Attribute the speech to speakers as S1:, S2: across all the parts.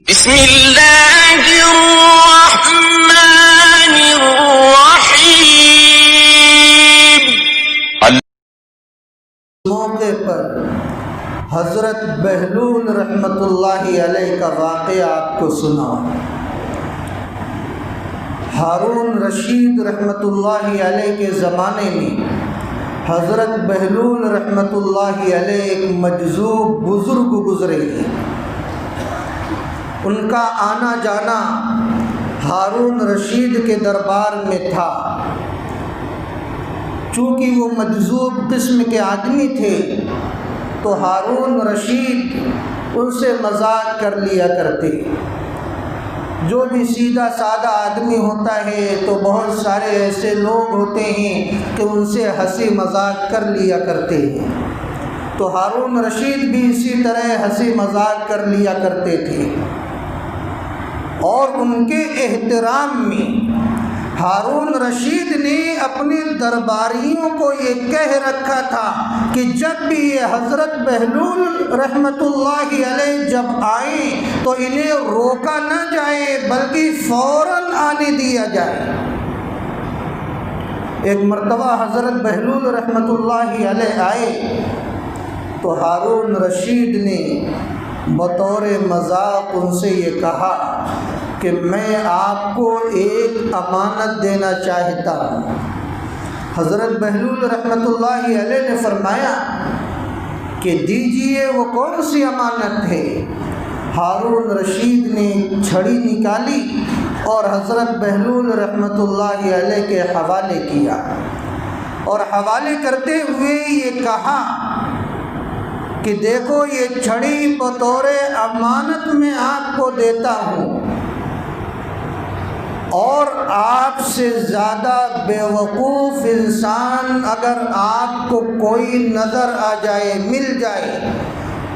S1: بسم اللہ الرحمن الرحیم۔
S2: موقع پر حضرت بہلول رحمۃ اللہ علیہ کا واقعہ آپ کو سنا۔ ہارون رشید رحمۃ اللہ علیہ کے زمانے میں حضرت بہلول رحمۃ اللہ علیہ ایک مجذوب بزرگ گزرے ہیں۔ ان کا آنا جانا ہارون رشید کے دربار میں تھا۔ چونکہ وہ مجذوب قسم کے آدمی تھے تو ہارون رشید ان سے مذاق کر لیا کرتے۔ جو بھی سیدھا سادہ آدمی ہوتا ہے تو بہت سارے ایسے لوگ ہوتے ہیں کہ ان سے ہنسی مذاق کر لیا کرتے ہیں، تو ہارون رشید بھی اسی طرح ہنسی مذاق کر لیا کرتے تھے۔ اور ان کے احترام میں ہارون رشید نے اپنے درباریوں کو یہ کہہ رکھا تھا کہ جب بھی یہ حضرت بہلول رحمۃ اللہ علیہ جب آئیں تو انہیں روکا نہ جائے بلکہ فوراً آنے دیا جائے۔ ایک مرتبہ حضرت بہلول رحمۃ اللہ علیہ آئے تو ہارون رشید نے بطور مذاق ان سے یہ کہا کہ میں آپ کو ایک امانت دینا چاہتا ہوں۔ حضرت بہلول رحمۃ اللہ علیہ نے فرمایا کہ دیجئے، وہ کون سی امانت ہے؟ ہارون رشید نے چھڑی نکالی اور حضرت بہلول رحمۃ اللہ علیہ کے حوالے کیا، اور حوالے کرتے ہوئے یہ کہا کہ دیکھو، یہ چھڑی بطور امانت میں آپ کو دیتا ہوں، اور آپ سے زیادہ بیوقوف انسان اگر آپ کو کوئی نظر آ جائے، مل جائے،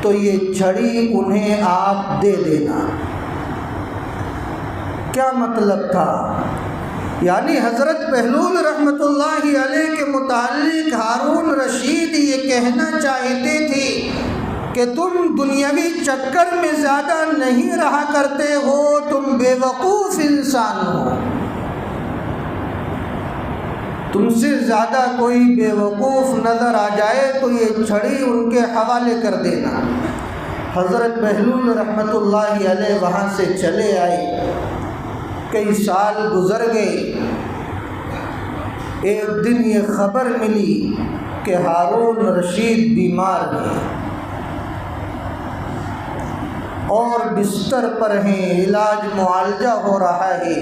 S2: تو یہ چھڑی انہیں آپ دے دینا۔ کیا مطلب تھا؟ یعنی حضرت بہلول رحمۃ اللہ علیہ کے متعلق ہارون رشید یہ کہنا چاہتے تھے کہ تم دنیاوی چکر میں زیادہ نہیں رہا کرتے ہو، تم بے وقوف انسان ہو، تم سے زیادہ کوئی بے وقوف نظر آ جائے تو یہ چھڑی ان کے حوالے کر دینا۔ حضرت بہلول رحمۃ اللہ علیہ وہاں سے چلے آئے۔ کئی سال گزر گئے۔ ایک دن یہ خبر ملی کہ ہارون رشید بیمار ہیں اور بستر پر ہیں، علاج معالجہ ہو رہا ہے۔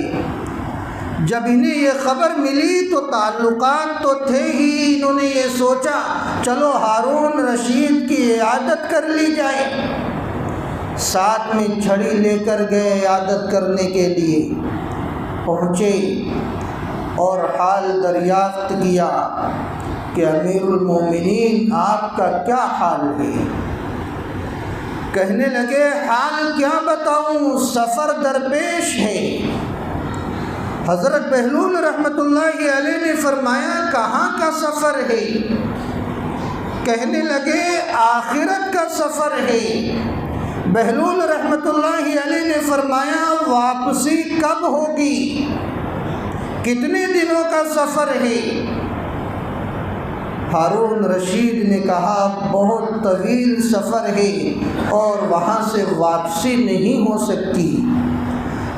S2: جب انہیں یہ خبر ملی تو تعلقات تو تھے ہی، انہوں نے یہ سوچا چلو ہارون رشید کی عیادت کر لی جائے۔ ساتھ میں چھڑی لے کر گئے عیادت کرنے کے لیے۔ پہنچے اور حال دریافت کیا کہ امیر المومنین آپ کا کیا حال ہے؟ کہنے لگے حال کیا بتاؤں، سفر درپیش ہے۔ حضرت بہلول رحمۃ اللہ علیہ نے فرمایا کہاں کا سفر ہے؟ کہنے لگے آخرت کا سفر ہے۔ بہلول رحمۃ اللہ علیہ نے فرمایا واپسی کب ہوگی؟ کتنے دنوں کا سفر ہے؟ ہارون رشید نے کہا بہت طویل سفر ہے اور وہاں سے واپسی نہیں ہو سکتی۔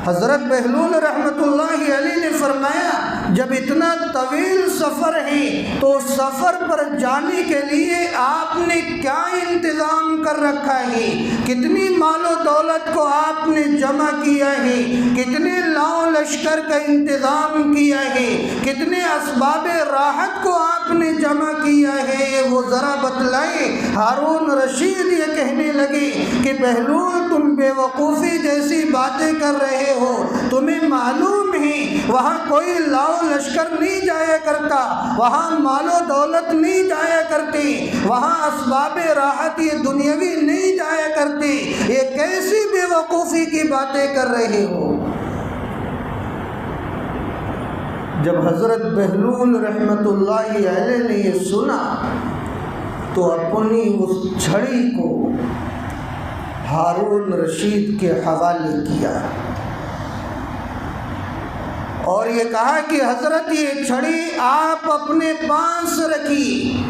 S2: حضرت بہلول رحمۃ اللہ علیہ نے فرمایا جب اتنا طویل سفر ہے تو سفر پر جانے کے لیے آپ نے کیا انتظام کر رکھا ہے؟ کتنی مال و دولت کو آپ نے جمع کیا ہے؟ کتنے لاؤ لشکر کا انتظام کیا ہے؟ کتنے اسباب راحت کو آپ نے جمع کیا ہے؟ وہ ذرا بتلائیں۔ ہارون رشید یہ کہنے لگے کہ بہلول تم بے وقوفی جیسی باتیں کر رہے ہو، تمہیں معلوم ہے وہاں کوئی لاؤ لشکر نہیں جایا کرتا، وہاں مال و دولت نہیں جایا کرتی، وہاں اسباب راحت یہ دنیاوی نہیں جایا کرتی، یہ کیسی بے وقوفی کی باتیں کر رہے ہو؟ جب حضرت بہلول رحمۃ اللہ علیہ نے یہ سنا تو اپنی اس چھڑی کو ہارون رشید کے حوالے کیا اور یہ کہا کہ حضرت یہ چھڑی آپ اپنے پاس رکھیے۔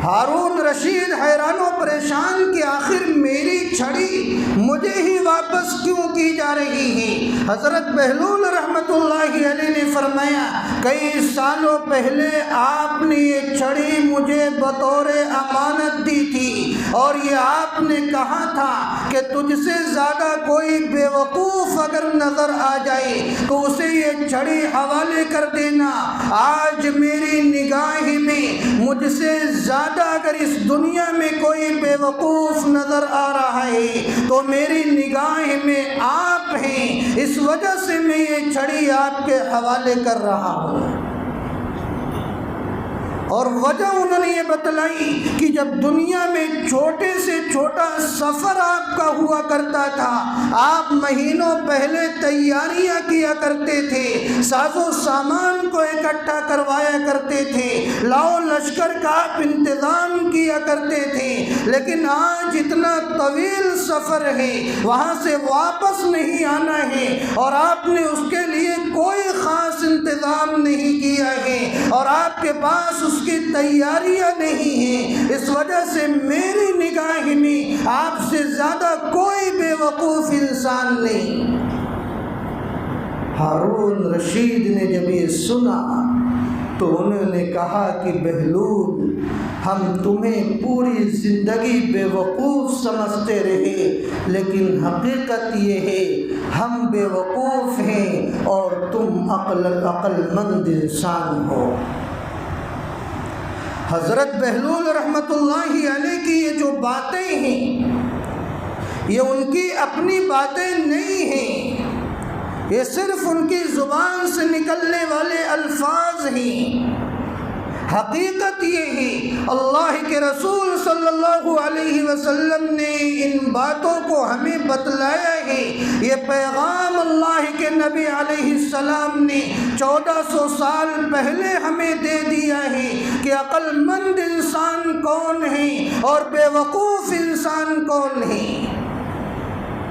S2: ہارون رشید حیران و پریشان کہ آخر میری چھڑی مجھے ہی واپس کیوں کی جا رہی ہے؟ حضرت بہلول رحمۃ اللہ علیہ نے فرمایا کئی سالوں پہلے آپ نے یہ چھڑی مجھے بطور امانت دی تھی اور یہ آپ نے کہا تھا کہ تجھ سے زیادہ کوئی بے وقوف اگر نظر آ جائے تو اسے یہ چھڑی حوالے کر دینا۔ آج میری نگاہ میں مجھ سے زیادہ اگر اس دنیا میں کوئی بے وقوف نظر آ رہا ہے تو میری نگاہ میں آپ ہیں، اس وجہ سے میں یہ چھڑی آپ کے حوالے کر رہا ہوں۔ اور وجہ انہوں نے یہ بتلائی کہ جب دنیا میں چھوٹے سے چھوٹا سفر آپ کا ہوا کرتا تھا، آپ مہینوں پہلے تیاریاں کیا کرتے تھے، ساز و سامان کو اکٹھا کروایا کرتے تھے، لاؤ لشکر کا آپ انتظام کیا کرتے تھے، لیکن آج اتنا طویل سفر ہے، وہاں سے واپس نہیں آنا ہے اور آپ نے اس کے لیے کوئی خاص انتظام نہیں کیا ہے اور آپ کے پاس اس کی تیاریاں نہیں ہیں، اس وجہ سے میری نگاہ میں آپ سے زیادہ کوئی بے وقوف انسان نہیں۔ ہارون رشید نے جب یہ سنا تو انہوں نے کہا کہ بہلول ہم تمہیں پوری زندگی بے وقوف سمجھتے رہے، لیکن حقیقت یہ ہے ہم بے وقوف ہیں اور تم عقل مند انسان ہو۔ حضرت بہلول رحمۃ اللہ علیہ کی یہ جو باتیں ہیں یہ ان کی اپنی باتیں نہیں ہیں، یہ صرف ان کی زبان سے نکلنے والے الفاظ ہیں۔ حقیقت یہ ہے اللہ کے رسول صلی اللہ علیہ وسلم نے ان باتوں کو ہمیں بتلایا ہے، یہ پیغام اللہ کے نبی علیہ السلام نے 1400 سال پہلے ہمیں دے دیا ہے کہ عقل مند انسان کون ہے اور بے وقوف انسان کون ہے۔